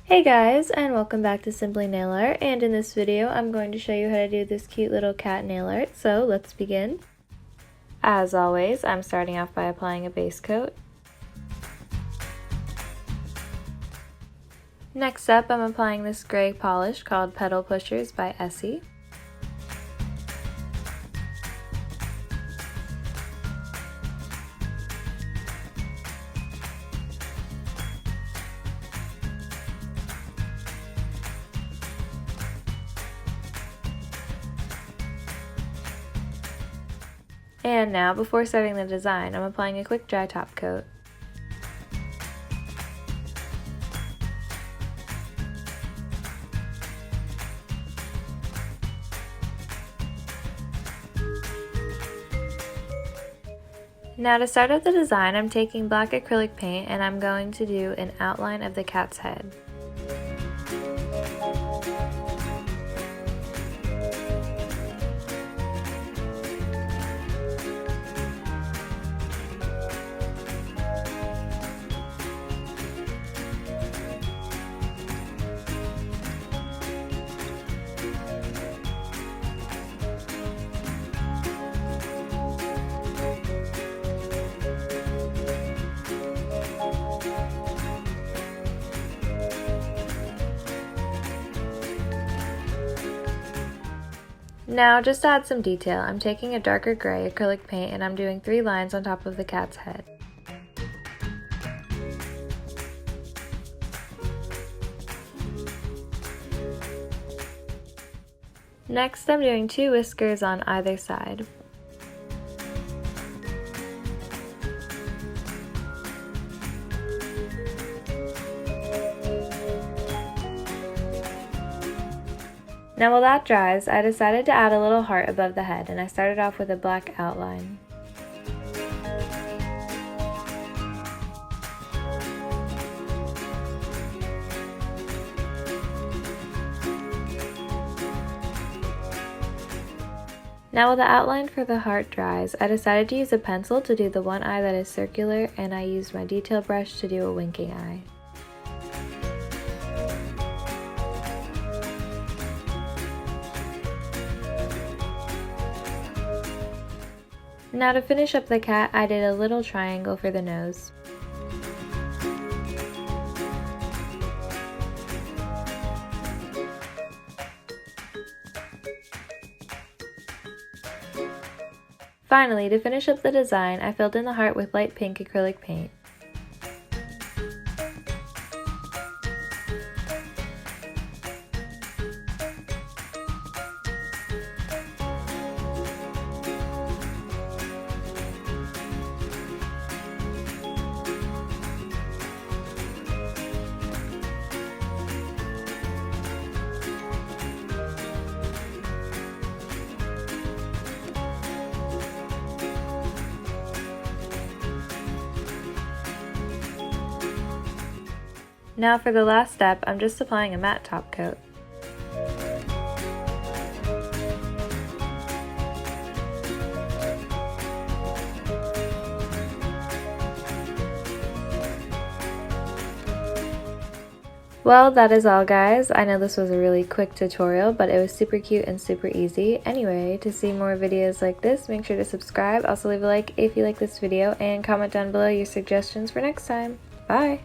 Hey guys, and welcome back to Simply Nail Art, and in this video I'm going to show you how to do this cute little cat nail art, so let's begin. As always, I'm starting off by applying a base coat. Next up, I'm applying this gray polish called Petal Pushers by Essie. And now, before starting the design, I'm applying a quick dry top coat. Now to start out the design, I'm taking black acrylic paint and I'm going to do an outline of the cat's head. Now, just to add some detail, I'm taking a darker gray acrylic paint and I'm doing 3 lines on top of the cat's head. Next, I'm doing 2 whiskers on either side. Now while that dries, I decided to add a little heart above the head, and I started off with a black outline. Now while the outline for the heart dries, I decided to use a pencil to do the one eye that is circular, and I used my detail brush to do a winking eye. Now to finish up the cat, I did a little triangle for the nose. Finally, to finish up the design, I filled in the heart with light pink acrylic paint. Now for the last step, I'm just applying a matte top coat. Well, that is all guys. I know this was a really quick tutorial, but it was super cute and super easy. Anyway, to see more videos like this, make sure to subscribe. Also leave a like if you like this video and comment down below your suggestions for next time. Bye!